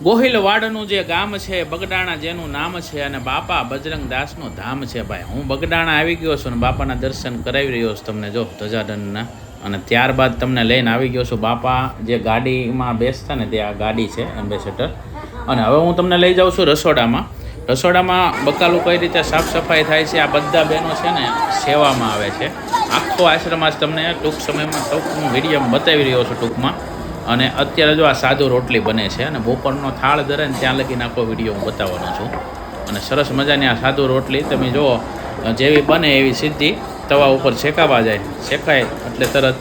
ગોહિલવાડનું જે ગામ છે બગડાણા, જેનું નામ છે, અને બાપા બજરંગદાસનું ધામ છે ભાઈ. હું બગડાણા આવી ગયો છું અને બાપાના દર્શન કરાવી રહ્યો છું તમને, જો ધજાદનના. અને ત્યારબાદ તમને લઈને આવી ગયો છું બાપા જે ગાડીમાં બેસતા ને તે આ ગાડી છે એમ્બેસેડર. અને હવે હું તમને લઈ જાઉં છું રસોડામાં. રસોડામાં બકાલું કઈ રીતે સાફ સફાઈ થાય છે, આ બધા બહેનો છે ને સેવામાં આવે છે. આખો આશ્રમ આજ તમને ટૂંક સમયમાં હું વિડીયોમાં બતાવી રહ્યો છું ટૂંકમાં. અને અત્યારે જો આ સાદુ રોટલી બને છે અને બપોરનો થાળ ધરે ને ત્યાં લગીને આખો વિડીયો હું બતાવવાનો છું. અને સરસ મજાની આ સાદુ રોટલી તમે જુઓ, જેવી બને એવી સીધી તવા ઉપર શેકાવા જાય. શેકાય એટલે તરત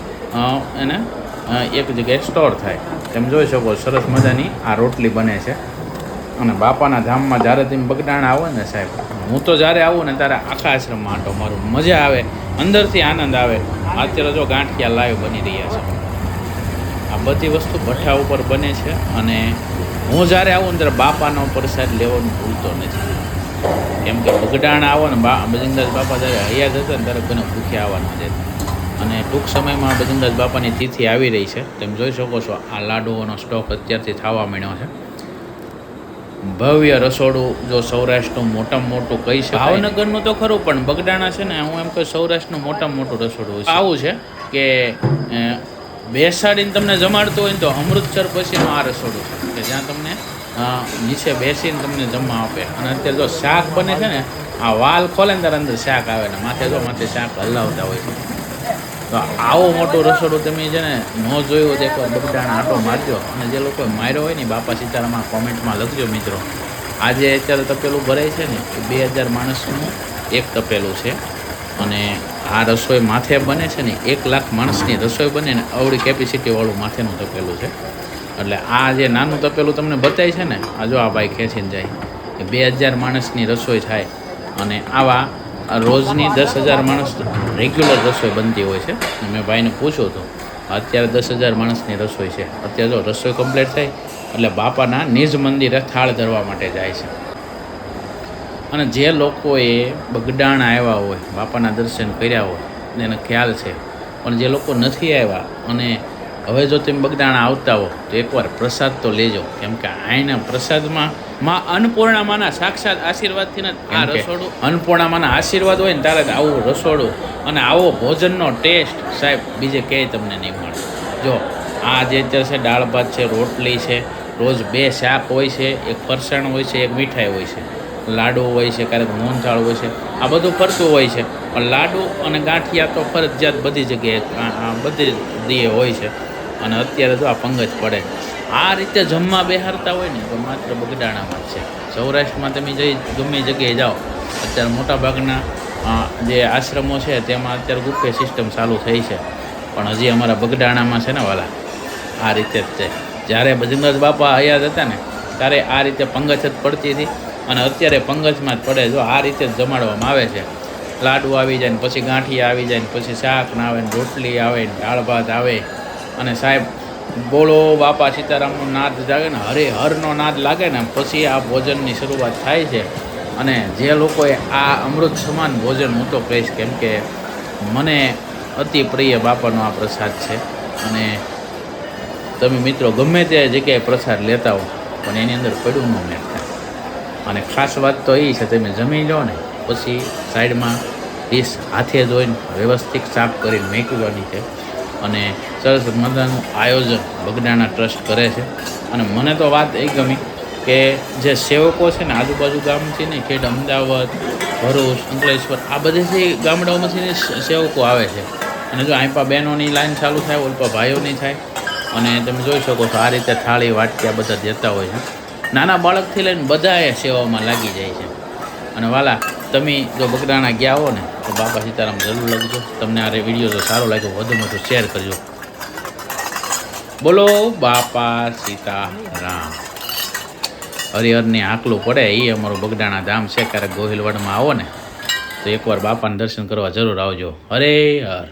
એને એક જગ્યાએ સ્ટોર થાય. તમે જોઈ શકો સરસ મજાની આ રોટલી બને છે. અને બાપાના ધામમાં જ્યારે તમે બગડાણા આવો ને સાહેબ, હું તો જ્યારે આવું ને ત્યારે આખા આશ્રમમાં આંટો મારું, મજા આવે, અંદરથી આનંદ આવે. અત્યારે જો ગાંઠિયા લાઈવ બની રહ્યા છે. આ બધી વસ્તુ ભઠ્ઠા ઉપર બને છે. અને હું જ્યારે આવું ને ત્યારે બાપાનો પ્રસાદ લેવાનું ભૂલતો નથી. કેમ કે બગડાણા આવો ને બજરંગદાસ બાપા જ્યારે હયાત હતા ને ત્યારે કોઈને ભૂખ્યા આવવા ન દેતા. અને ટૂંક સમયમાં બજરંગદાસ બાપાની તિથિ આવી રહી છે. તમે જોઈ શકો છો આ લાડુઓનો સ્ટોક અત્યારથી થવા માંડ્યો છે. ભવ્ય રસોડું જો સૌરાષ્ટ્રનું મોટામાં મોટું કહી શકાય. ભાવનગરનું તો ખરું, પણ બગડાણા છે ને હું એમ કહું સૌરાષ્ટ્રનું મોટામાં મોટું રસોડું છે. આવું છે કે બેસાડીને તમને જમાડતું હોય ને તો અમૃતસર પછીનું આ રસોડું છે કે જ્યાં તમને નીચે બેસીને તમને જમવા આપે. અને અત્યારે જો શાક બને છે ને, આ વાલ ખોલે ને ત્યારે અંદર શાક આવે ને માથે શાક હલાવતા હોય છે. તો આવું મોટું રસોડું તમે છે ને ન જોયું હોય તો એકવાર બગડાણા આંટો મારજો. અને જે લોકોએ માર્યો હોય ને બાપા સીતારામમાં કોમેન્ટમાં લખજો મિત્રો. આજે અત્યારે તપેલું ભરાય છે ને એ 2000 માણસનું એક તપેલું છે. અને આ રસોઈ માથે બને છે ને 1 લાખ માણસની રસોઈ બને ને અવળી કેપેસિટીવાળું માથેનું તપેલું છે. એટલે આ જે નાનું તપેલું તમને બતાય છે ને, આ જો આ ભાઈ ખેંચીને જાય કે 2000 માણસની રસોઈ થાય. અને આવા રોજની 10,000 માણસ રેગ્યુલર રસોઈ બનતી હોય છે. મેં ભાઈને પૂછ્યું હતું, અત્યારે 10,000 માણસની રસોઈ છે. અત્યારે જો રસોઈ કમ્પ્લીટ થાય એટલે બાપાના નિજ મંદિરે થાળ ધરવા માટે જાય છે. અને જે લોકોએ બગડાણા આવ્યા હોય, બાપાના દર્શન કર્યા હોય એને ખ્યાલ છે. પણ જે લોકો નથી આવ્યા અને હવે જો તમે બગડાણા આવતા હો તો એકવાર પ્રસાદ તો લેજો. કેમ કે અહીંના પ્રસાદમાં માં અન્નપૂર્ણામાના સાક્ષાત આશીર્વાદથી ને આ રસોડું, અન્નપૂર્ણામાના આશીર્વાદ હોય ને ત્યારે જ આવું રસોડું અને આવો ભોજનનો ટેસ્ટ સાહેબ બીજે ક્યાંય તમને નહીં મળે. જો આ જે અત્યારે છે દાળ ભાત છે, રોટલી છે, રોજ 2 શાક હોય છે, એક ફરસાણ હોય છે, એક મીઠાઈ હોય છે, લાડુ હોય છે, ક્યારેક મોહનથાળ હોય છે. આ બધું ફરતું હોય છે. પણ લાડુ અને ગાંઠિયા તો ફરજિયાત બધી જગ્યાએ બધી દીએ હોય છે. અને અત્યારે જો આ પંગજ પડે આ રીતે જમવા બેહારતા હોય ને તો માત્ર બગડાણામાં જ છે. સૌરાષ્ટ્રમાં તમે ગમે જગ્યાએ જાઓ, અત્યારે મોટાભાગના જે આશ્રમો છે તેમાં અત્યારે ગુફે સિસ્ટમ ચાલુ થઈ છે. પણ હજી અમારા બગડાણામાં છે ને વાલા આ રીતે જ છે. જ્યારે બજરંગદાસ બાપા હયાત હતા ને ત્યારે આ રીતે પંગજ જ પડતી હતી. અને અત્યારે પંગજમાં જ પડે. જો આ રીતે જ જમાડવામાં આવે છે. લાડુ આવી જાય ને પછી ગાંઠિયા આવી જાય ને પછી શાક ના આવે ને રોટલી આવે ને દાળ ભાત આવે. અને સાહેબ બોલો બાપા સીતારામનો નાદ જાગે ને, હરે હરનો નાદ લાગે ને પછી આ ભોજનની શરૂઆત થાય છે. અને જે લોકોએ આ અમૃત સમાન ભોજન હું તો કહીશ, કેમ કે મને અતિ પ્રિય બાપાનો આ પ્રસાદ છે. અને તમે મિત્રો ગમે તે જગ્યાએ પ્રસાદ લેતા હો પણ એની અંદર પડ્યું ન મેળતા. અને ખાસ વાત તો એ છે તમે જમી લો ને પછી સાઈડમાં ડીશ હાથે ધોઈને વ્યવસ્થિત સાફ કરીને મેકવાની છે. અને સરસ મજાનું આયોજન બગડાણા ટ્રસ્ટ કરે છે. અને મને તો વાત એ ગમી કે જે સેવકો છે ને આજુબાજુ ગામથી ને ખેડ અમદાવાદ, ભરૂચ, અંકલેશ્વર આ બધેથી ગામડાઓમાંથી સેવકો આવે છે. અને જો આઈપા બહેનોની લાઈન ચાલુ થાય, ઓલપા ભાઈઓની થાય. અને તમે જોઈ શકો છો આ રીતે થાળી વાટક્યા બધા દેતા હોય છે. નાના બાળકથી લઈને બધાએ સેવામાં લાગી જાય છે. અને વાલા તમે જો બગડાણા ગયા હો ને તો બાપા સીતારામ જરૂર લખજો. તમને આ વિડીયો જો સારો લાગ્યો વધુ વધુ શેર કરજો. બોલો બાપા સીતારામ. હરિહરની આકલું પડે એ અમારું બગડાણા ધામ છે. ક્યારેક ગોહિલવાડમાં આવો ને તો એકવાર બાપાના દર્શન કરવા જરૂર આવજો. હરે હર.